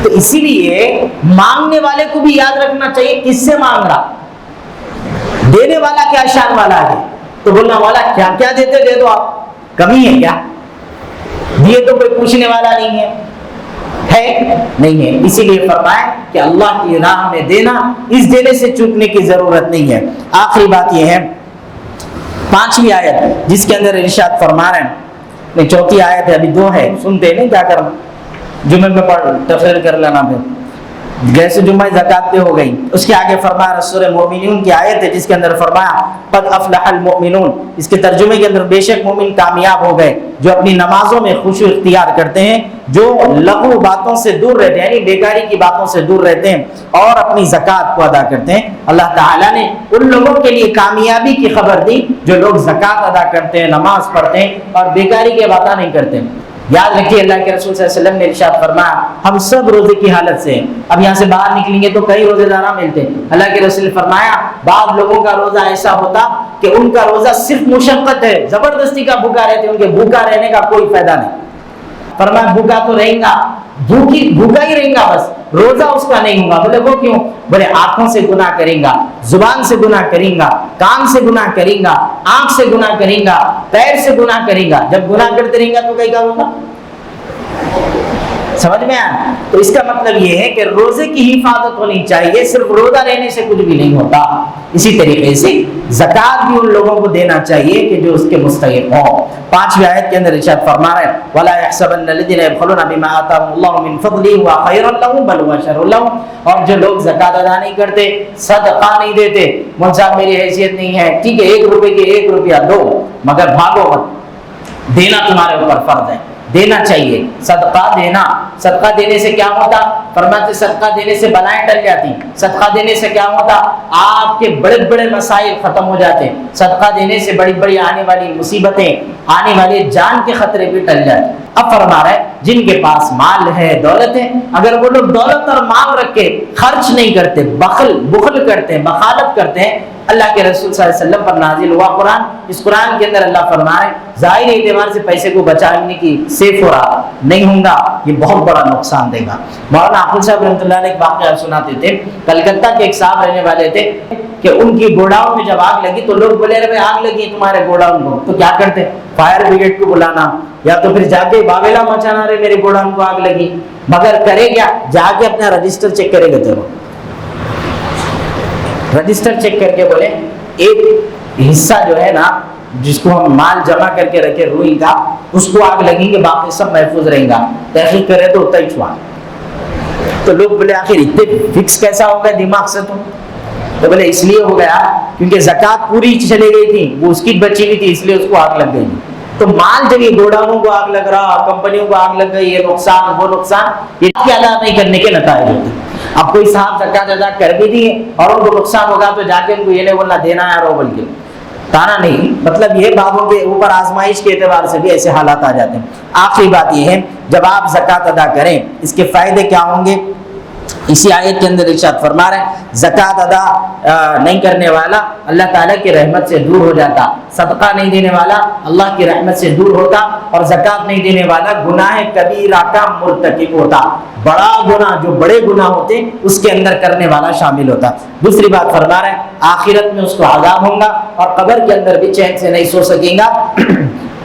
تو اسی لیے مانگنے والے کو بھی یاد رکھنا چاہیے کس سے مانگ رہا، دینے والا کیا شان والا ہے۔ تو بولنا والا کیا کیا دیتے دے دو، آپ کمی ہے کیا؟ دیے تو کوئی پوچھنے والا نہیں ہے نہیں ہے۔ اسی لیے فرمایا کہ اللہ کی راہ میں دینا، اس دینے سے چوکنے کی ضرورت نہیں ہے۔ آخری بات یہ ہے 5ویں آیت جس کے اندر ارشاد فرما رہے ہیں، 4تھی آیت ہے، ابھی 2 ہے، سنتے نہیں کیا کرنا، جمعے میں پڑھ تفسیر کر لینا، پھر جیسے جمعہ زکات پہ ہو گئی۔ اس کے آگے فرمایا سورہ مومنون کی آیت ہے جس کے اندر فرمایا قد افلح المؤمنون، اس کے ترجمے کے اندر بے شک مومن کامیاب ہو گئے جو اپنی نمازوں میں خشوع اختیار کرتے ہیں، جو لغو باتوں سے دور رہتے ہیں، یعنی بیکاری کی باتوں سے دور رہتے ہیں اور اپنی زکات کو ادا کرتے ہیں۔ اللہ تعالیٰ نے ان لوگوں کے لیے کامیابی کی خبر دی جو لوگ زکات ادا کرتے ہیں، نماز پڑھتے ہیں اور بیکاری کی باتیں نہیں کرتے۔ یاد رکھیے اللہ کے رسول صلی اللہ علیہ وسلم نے ارشاد فرمایا ہم سب روزے کی حالت سے ہیں، اب یہاں سے باہر نکلیں گے تو کئی روزے دار ملتے ہیں۔ اللہ کے رسول نے فرمایا بعض لوگوں کا روزہ ایسا ہوتا کہ ان کا روزہ صرف مشقت ہے، زبردستی کا بھوکا رہتے، ان کے بھوکا رہنے کا کوئی فائدہ نہیں۔ فرمایا بھوکا تو رہیں گا، بھوکا ہی رہیں گا، بس روزہ اس کا نہیں ہوگا۔ بولے وہ کیوں؟ بولے آنکھوں سے گناہ کریں گا، زبان سے گناہ کریں گا، کان سے گناہ کریں گا، آنکھ سے گناہ کریں گا، پیر سے گناہ کریں گا۔ جب گناہ کرتے رہیں گا تو کیا کروں گا؟ سمجھ میں آیا؟ تو اس کا مطلب یہ ہے کہ روزے کی حفاظت ہونی چاہیے، صرف روزہ رہنے سے کچھ بھی نہیں ہوتا۔ اسی طریقے سے زکوٰۃ بھی ان لوگوں کو دینا چاہیے کہ جو اس کے مستحق ہوں۔ 5ویں آیت کے اندر ارشاد فرما رہے ہیں وَلَا يَحْسَبَنَّ الَّذِينَ يَبْخَلُونَ بِمَا آتَاهُمُ اللَّهُ مِنْ فَضْلِهِ هُوَ خَيْرٌ لَهُمْ بَلْ هُوَ شَرٌّ لَهُمْ۔ اور جو لوگ زکوٰۃ ادا نہیں کرتے، صدقہ نہیں دیتے، مجھ صاحب میری حیثیت نہیں ہے، ٹھیک ہے 1 روپے کے 1 روپیہ دو، مگر بھاگو مت، دینا تمہارے اوپر فرض ہے، دینا چاہیے۔ صدقہ دینا، صدقہ دینے سے کیا ہوتا؟ فرماتے صدقہ دینے سے بلائیں ٹل جاتی، صدقہ دینے سے کیا ہوتا؟ آپ کے بڑے بڑے مسائل ختم ہو جاتے، صدقہ دینے سے بڑی بڑی آنے والی مصیبتیں، آنے والے جان کے خطرے بھی ٹل جاتے۔ اب فرما رہا ہے جن کے پاس مال ہے، دولت ہے، اگر وہ لوگ دولت اور مال رکھ کے خرچ نہیں کرتے، بخل کرتے ہیں، بخالت کرتے ہیں، اللہ کے رسول صلی اللہ علیہ وسلم پر نازل ہوا قرآن، اس قرآن کے اندر اللہ فرما رہے ہیں ظاہری اعتبار سے پیسے کو بچانے کی سیف ہو رہا نہیں ہوں گا، یہ بہت بڑا نقصان دے گا۔ مولانا عقل صاحب رحمۃ اللہ علیہ ایک واقعہ سناتے تھے، کلکتہ کے ایک صاحب رہنے والے تھے کہ ان کی گوڈاؤن میں جب آگ لگی تو لوگ بولے ارے آگ لگی تمہارے گوڈاؤن کو، تو کیا کرتے؟ فائر بریگیڈ کو بلانا یا تو پھر جا کے باویلا مچانا، رہے میرے گوڈاؤن کو آگ لگی، مگر کرے کیا؟ جا کے اپنا رجسٹر چیک کرے گا، وہ رجسٹر چیک کر کے بولے ایک حصہ جو ہے نا جس کو ہم مال جمع کر کے رکھے روئی کا، اس کو آگ لگیں گے، باقی سب محفوظ رہیں گا، تحقیق کرے تو اتنا ہی چھوڑا۔ تو لوگ بولے آخر اتنے فکس کیسا ہو گیا دماغ سے؟ تو بولے اس لیے ہو گیا کیونکہ زکوٰۃ پوری چلی گئی تھی، وہ اس کی بچی ہوئی تھی، اس لیے اس کو آگ لگ گئی۔ تو مال جب یہ گوڈاؤنوں کو آگ لگ رہا، کمپنیوں کو آگ لگ گئی، یہ نقصان وہ نقصان، یہ ادا نہیں کرنے کے نتائج ہوتے۔ اب کوئی صاحب زکوٰۃ ادا کر بھی دیے اور ان کو نقصان ہوگا تو جا کے ان کو یہ نہیں بولنا دینا ہے رو بول کے تانا نہیں، مطلب یہ بابوں کے اوپر آزمائش کے اعتبار سے بھی ایسے حالات آ جاتے ہیں۔ آخری بات یہ ہے جب آپ زکوٰۃ ادا کریں اس کے فائدے کیا ہوں گے؟ اسی آیت کے اندر ارشاد فرما رہے ہیں زکوٰۃ ادا نہیں کرنے والا اللہ تعالیٰ کی رحمت سے دور ہو جاتا، صدقہ نہیں دینے والا اللہ کی رحمت سے دور ہوتا، اور زکوٰۃ نہیں دینے والا گناہ کبیرہ کا مرتکب ہوتا، بڑا گناہ جو بڑے گناہ ہوتے اس کے اندر کرنے والا شامل ہوتا۔ دوسری بات فرما رہے ہیں آخرت میں اس کو عذاب ہوگا اور قبر کے اندر بھی چین سے نہیں سو سکیں گا،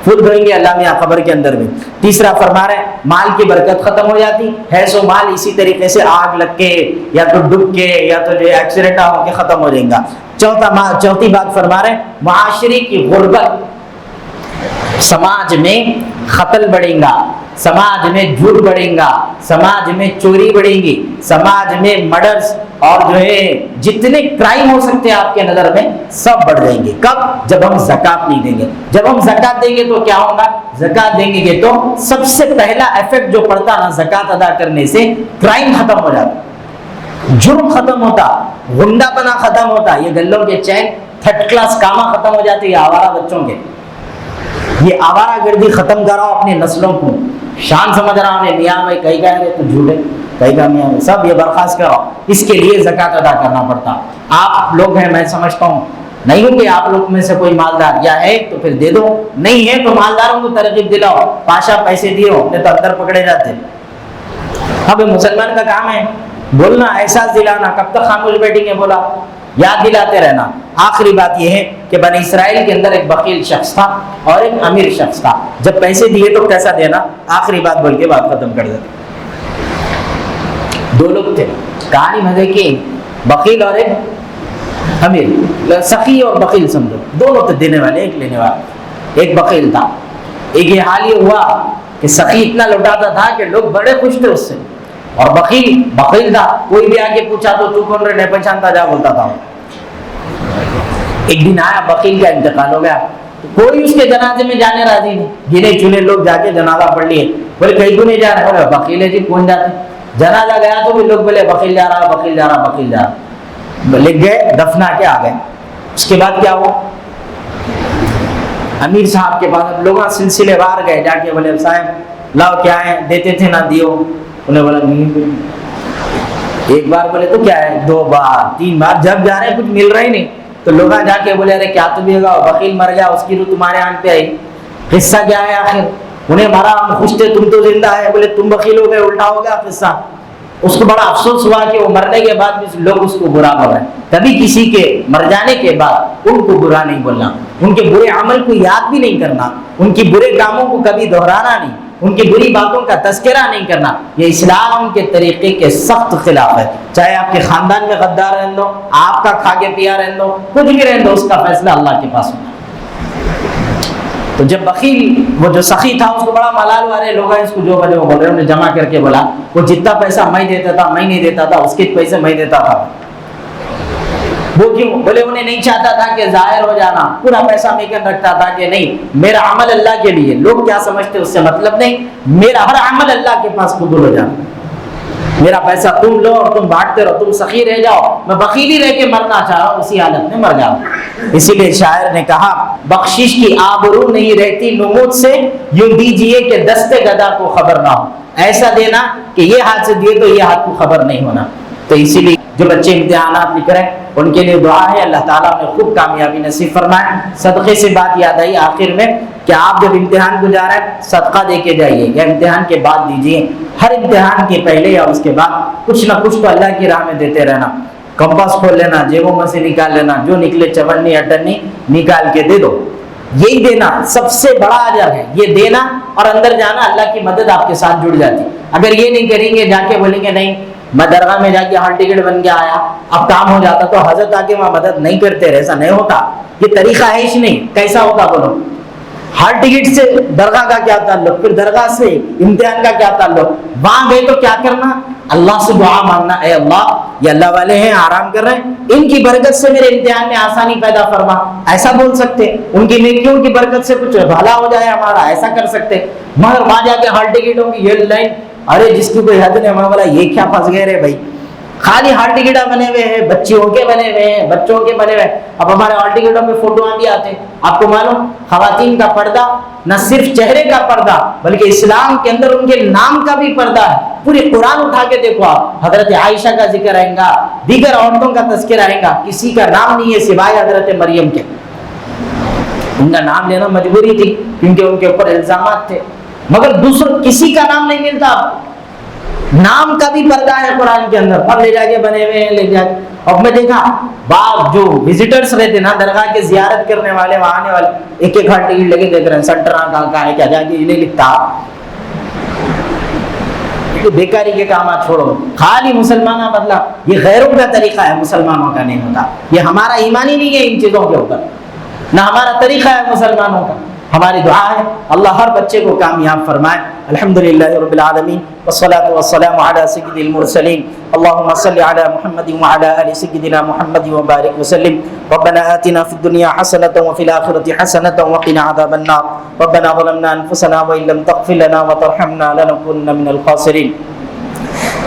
خود بھریں گے اللہ میاں قبر کے اندر بھی۔ تیسرا فرما رہے ہیں مال کی برکت ختم ہو جاتی ہے، سو مال اسی طریقے سے آگ لگ کے یا تو ڈب کے یا تو جو ایکسیڈنٹ ہو کے ختم ہو جائے گا۔ چوتھی بات فرما رہے ہیں معاشرے کی غربت، سماج میں قتل بڑھے گا، سماج میں جھوٹ بڑھے گا، سماج میں چوری بڑھے گی، سماج میں مرڈرز اور جو ہے جتنے کرائم ہو سکتے ہیں آپ کے نظر میں سب بڑھ جائیں گے۔ کب؟ جب ہم زکوٰۃ نہیں دیں گے۔ جب ہم زکوٰۃ دیں گے تو کیا ہوگا؟ زکوٰۃ دیں گے تو سب سے پہلا ایفیکٹ جو پڑتا نا زکوٰۃ ادا کرنے سے، کرائم ختم ہو جاتا، جرم ختم ہوتا، غنڈہ پنا ختم ہوتا، یہ گلوں کے چین تھرڈ کلاس کاما ختم ہو جاتے، یہ آوارہ بچوں کے، یہ آوارہ گردی ختم کراؤ اپنی نسلوں کو، شان سمجھ رہا ہوں میاں بھائی کہیں کہہ رہے تو جھوٹے، کہیں کا میاں سب یہ برخاست کرو، اس کے لیے زکوٰۃ ادا کرنا پڑتا۔ آپ لوگ ہیں میں سمجھتا ہوں نہیں ہوں گے آپ لوگ میں سے کوئی مالدار، یا ہے تو پھر دے دو، نہیں ہے تو مالداروں کو ترغیب دلاؤ، پاشا پیسے دیو نہیں تو اندر پکڑے جاتے۔ اب مسلمان کا کام ہے بولنا، احساس دلانا، کب تک خاموش بیٹھیں گے؟ بولا یاد دلاتے رہنا۔ آخری بات یہ ہے کہ بنی اسرائیل کے اندر ایک بخیل شخص تھا اور ایک امیر شخص تھا، جب پیسے دیے تو کیسا دینا؟ آخری بات بول کے بات ختم کر دیتے۔ دو لوگ تھے، کہانی مزے کی، بخیل اور ایک امیر، سخی اور بخیل سمجھو، دونوں تھے دینے والے ایک لینے والا۔ ایک بخیل تھا، ایک یہ حال یہ ہوا کہ سخی اتنا لوٹاتا تھا کہ لوگ بڑے خوش تھے اس سے، اور بخیل تھا، کوئی بھی آگے پوچھا تو کون رہے نہیں پہچانتا جا بولتا تھا۔ ایک دن آیا بخیل کا انتقال ہو گیا، کوئی اس کے جنازے میں جانے راضی نہیں، گنے چنے لوگ جا کے جنازہ پڑھ لیے، بولے کہیں کو نہیں جا رہے، بولے بخیل ہے جی کون جاتے؟ جنازہ گیا تو بھی لوگ بولے بخیل جا رہا، بخیل جا رہا، بخیل جا رہا، لکھ گئے دفنا کے آ گئے۔ اس کے بعد کیا ہوا؟ امیر صاحب کے پاس لوگ سلسلے وار گئے، جا کے بولے صاحب لاؤ کیا ہے، دیتے تھے نہ دیو، انہیں بولا نہیں، ایک بار بولے تو کیا ہے، دو بار تین بار، جب جا رہے ہیں کچھ مل رہا ہی نہیں، تو لوگ جا کے بولے ارے کیا تو بھی ہوگا، بخیل مر گیا، اس کی روح تمہارے آن پہ آئی، قصہ کیا ہے آخر؟ انہیں مارا، ہم خوش تھے تم تو زندہ ہے، بولے تم بخیل ہو گئے، الٹا ہو گیا قصہ۔ اس کو بڑا افسوس ہوا کہ وہ مرنے کے بعد بھی لوگ اس کو برا بول رہے ہیں۔ کبھی کسی کے مر جانے کے بعد ان کو برا نہیں بولنا، ان کے برے عمل کو یاد بھی نہیں کرنا، ان کی برے کاموں کو کبھی دہرانا نہیں، ان کی بری باتوں کا تذکرہ نہیں کرنا، یہ اسلام کے طریقے کے سخت خلاف ہے۔ چاہے آپ کے خاندان میں غدار رہنے دو، آپ کا کھا کے پیا رہنے دو، کچھ بھی رہنے دو، اس کا فیصلہ اللہ کے پاس ہوگا۔ تو جب بخیل وہ جو سخی تھا اس کو بڑا ملال والے لوگ ہیں، اس کو جو بولے وہ بول رہے ہیں، انہیں جمع کر کے بولا وہ جتنا پیسہ میں دیتا تھا میں نہیں دیتا تھا، اس کے پیسے میں دیتا تھا۔ وہ کیوں بولے؟ انہیں نہیں چاہتا تھا کہ ظاہر ہو جانا، پورا پیسہ میں کر رکھتا تھا کہ نہیں میرا عمل اللہ کے لیے، لوگ کیا سمجھتے اس سے مطلب نہیں، میرا ہر عمل اللہ کے پاس قبول ہو جانا، میرا پیسہ تم لو اور تم بانٹتے رہو، تم سخی رہ جاؤ، میں بخیلی رہ کے مرنا چاہ رہا ہوں، اسی حالت میں مر جاؤں۔ اسی لیے شاعر نے کہا بخشش کی آبرو نہیں رہتی نمود سے، یوں دیجئے کہ دست گدا کو خبر نہ ہو، ایسا دینا کہ یہ ہاتھ سے دیے تو یہ ہاتھ کو خبر نہیں ہونا۔ تو اسی لیے جو بچے امتحانات لکھ رہے ہیں ان کے لیے دعا ہے اللہ تعالیٰ نے خوب کامیابی نصیب فرمائے۔ صدقے سے بات یاد آئی آخر میں کہ آپ جب امتحان کو جا رہے ہیں صدقہ دے کے جائیے یا امتحان کے بعد دیجیے، ہر امتحان کے پہلے یا اس کے بعد کچھ نہ کچھ تو اللہ کی راہ میں دیتے رہنا، کمپاس کھول لینا، جیبوں میں سے نکال لینا، جو نکلے چونی اٹنی نکال کے دے دو، یہی دینا سب سے بڑا اجر ہے، یہ دینا اور اندر جانا، اللہ کی مدد آپ کے ساتھ جڑ جاتی۔ اگر یہ نہیں کریں گے، جا کے بولیں گے نہیں میں درگاہ میں جا کے ہال ٹکٹ بن کے آیا اب کام ہو جاتا، تو حضرت آ کے وہاں مدد نہیں کرتے، ایسا نہیں ہوتا، یہ طریقہ ہے ہی نہیں۔ کیسا ہوتا بولو؟ ہال ٹکٹ سے درگاہ کا کیا تعلق، پھر درگاہ سے امتحان کا کیا تعلق؟ وہاں گئے تو کیا کرنا؟ اللہ سے دعا مانگنا، اے اللہ یہ اللہ والے ہیں آرام کر رہے ہیں، ان کی برکت سے میرے امتحان میں آسانی پیدا فرما، ایسا بول سکتے، ان کی نیکیوں کی برکت سے کچھ بھلا ہو جائے ہمارا، ایسا کر سکتے۔ مگر وہاں جا کے ہال ٹکٹوں کی یہ لائن، ارے جس کی کوئی حد نہیں، بولا یہ کیا پھنس گئے رے بھائی، خالی ہال ٹکٹاں بنے ہوئے ہیں، بچیوں کے بنے ہوئے ہیں، بچوں کے بنے ہوئے ہیں۔ اب ہمارے ہال ٹکٹوں میں فوٹوਆਂ بھی آتے ہیں، آپ کو معلوم خواتین کا پردہ نہ صرف چہرے کا پردہ بلکہ اسلام کے اندر ان کے نام کا بھی پردہ ہے۔ پوری قرآن اٹھا کے دیکھو آپ، حضرت عائشہ کا ذکر آئے گا، دیگر عورتوں کا تذکر آئے گا، کسی کا نام نہیں ہے سوائے حضرت مریم کے۔ ان کا نام لینا مجبوری تھی کیونکہ ان کے اوپر الزامات تھے، مگر دوسروں کسی کا نام نہیں ملتا۔ نام کا بھی پردہ ہے قرآن کے اندر، اور لے جا کے بنے ہوئے ہیں، لے جا کے۔ اور میں دیکھا بعض جو وزٹرز رہتے نا درگاہ کے زیارت کرنے والے، وہاں آنے والے، ایک ایک ہال ٹکٹ لے کے دیکھ رہے ہیں، سنٹرا کہاں ہے، کیا جا کے نہیں لکھتا۔ بیکاری کے کامات چھوڑو، خالی مسلمانہ بدلا، یہ غیروں کا طریقہ ہے، مسلمانوں کا نہیں ہوتا۔ یہ ہمارا ایمان ہی نہیں ہے ان چیزوں کے اوپر، نہ ہمارا طریقہ ہے مسلمانوں کا۔ ہماری دعا ہے اللہ ہر بچے کو کامیاب فرمائے۔ الحمدللہ رب العالمین والصلاة والسلام علی سید المرسلین، اللہم صل علی محمد وعلی آل سیدنا محمد وبارک وسلم۔ ربنا آتنا فی الدنیا حسنۃ وفی الآخرۃ حسنۃ وقنا عذاب النار۔ ربنا ظلمنا انفسنا وإن لم تغفر لنا وترحمنا لنکونن من الخاسرین۔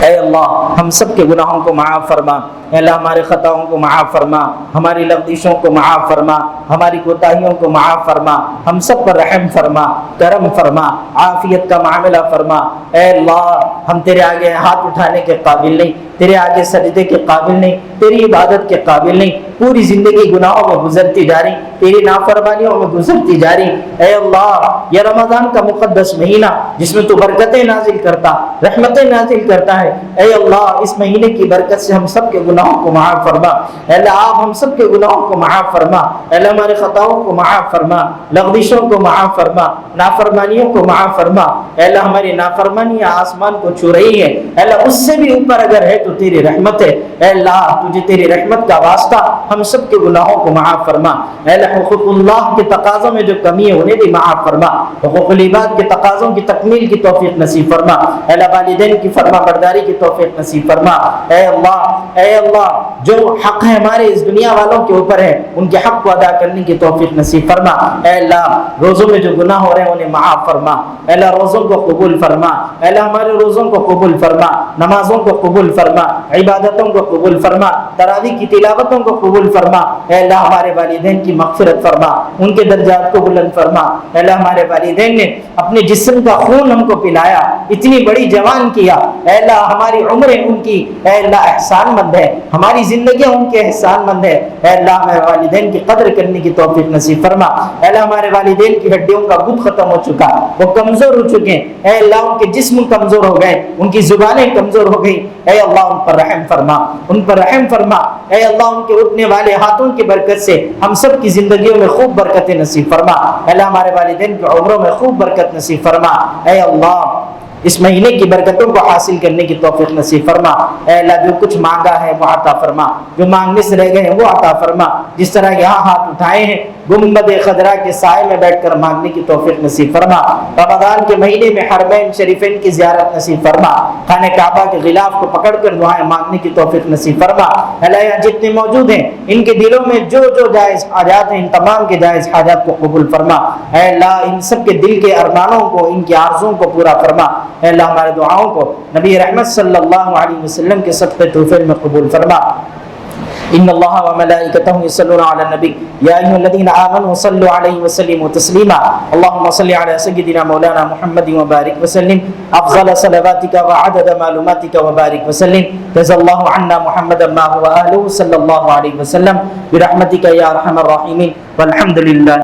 اے اللہ ہم سب کے گناہوں کو معاف فرما، اے اللہ ہمارے خطاؤں کو معاف فرما، ہماری لغزشوں کو معاف فرما، ہماری کوتاہیوں کو معاف فرما، ہم سب پر رحم فرما، کرم فرما، عافیت کا معاملہ فرما۔ اے اللہ ہم تیرے آگے ہاتھ اٹھانے کے قابل نہیں، تیرے آگے سجدے کے قابل نہیں، تیری عبادت کے قابل نہیں، پوری زندگی گناہوں میں گزرتی جا رہی، تیری نافرمانیوں میں گزرتی جا رہی۔ اے اللہ یہ رمضان کا مقدس مہینہ جس میں تو برکتیں نازل کرتا، رحمتیں نازل کرتا ہے، اے اللہ اس مہینے کی برکت سے ہم سب کے گناہوں کو معاف فرما۔ اے اللہ آپ ہم سب کے گناہوں کو معاف فرما، اے اللہ ہمارے خطاؤں کو معاف فرما، لغزشوں کو معاف فرما، نافرمانیوں کو معاف فرما۔ اے اللہ ہماری نافرمانیاں آسمان کو چھو رہی ہے، اے اللہ اس سے بھی اوپر اگر ہے تو تیری رحمت ہے، اے اللہ تجھے تیری رحمت کا واسطہ ہم سب کے گناہوں کو معاف فرما۔ اے اللہ حقوق اللہ کے تقاضوں میں جو کمی ہے انہیں بھی معاف فرما، حقوق العباد کے تقاضوں کی تکمیل کی توفیق نصیب فرما۔ اے اللہ والدین کی فرما برداری کی توفیق نصیب فرما۔ اے اللہ جو حق ہے ہمارے اس دنیا والوں کے اوپر ہے ان کے حق کو ادا کرنے کی توفیق نصیب فرما۔ اے اللہ روزوں میں جو گناہ ہو رہے ہیں انہیں معاف فرما، اے اللہ روزوں کو قبول فرما، اے اللہ ہمارے روزوں کو قبول فرما، نمازوں کو قبول فرما، عبادتوں کو قبول فرما، تراویح کی تلاوتوں کو قبول فرما۔ اے اللہ ہمارے والدین کی مغفرت فرما، ان کے درجات کو بلند فرما۔ اے اللہ ہمارے والدین نے اپنے جسم کا خون ہم کو پلایا، اتنی بڑی جوان کیا، اے اللہ ہماری عمریں ان کی اے اللہ احسان مند ہے، ہماری زندگیاں ان کے احسان مند ہے۔ اے اللہ ہمارے والدین کی قدر کرنے کی توفیق نصیب فرما۔ اے اللہ ہمارے والدین کی ہڈیوں کا بت ختم ہو چکا، وہ کمزور ہو چکے ہیں، اے اللہ ان کے جسم کمزور ہو گئے، ان کی زبانیں کمزور ہو گئی، اے اللہ ان پر رحم فرما، ان پر رحم رحم فرما. اے اللہ ان کے اٹھنے والے ہاتھوں کی برکت سے ہم سب کی زندگیوں میں خوب برکت نصیب فرما. اے اللہ ہمارے والدین کی عمروں میں خوب برکت نصیب فرما. اے اللہ اس مہینے کی برکتوں کو حاصل کرنے کی توفیق نصیب فرما. اے اللہ جو کچھ مانگا ہے وہ عطا فرما, جو مانگنے سے رہ گئے ہیں وہ عطا فرما. جس طرح یہاں ہاتھ اٹھائے ہیں گنبد خضرا کے سائے میں بیٹھ کر مانگنے کی توفیق نصیب فرما. رمضان کے مہینے میں حرمین شریفین کی زیارت نصیب فرما. خانہ کعبہ کے غلاف کو پکڑ کر دعائیں مانگنے کی توفیق نصیب فرما. اللہ یہاں جتنے موجود ہیں ان کے دلوں میں جو جو جائز حاجات ہیں ان تمام کے جائز حاجات کو قبول فرما. اے اللہ ان سب کے دل کے ارمانوں کو, ان کی آرزوؤں کو پورا فرما. اے اللہ ہمارے دعاؤں کو نبی رحمت صلی اللہ علیہ وسلم کے صدقے طوفیل میں قبول فرما. ان اللہ وملائکتہ یصلون علی النبی یا ایھا الذین آمنوا صلوا علیہ وسلموا تسلیما. اللهم صل علی سیدنا مولانا محمد وبارک وسلم افضل صلواتک وعدد معلوماتک وبارک وسلم. جزا اللہ عنا محمدا ما هو اہلہ صلی اللہ علیہ وسلم برحمتک یا ارحم الراحمین والحمد للہ.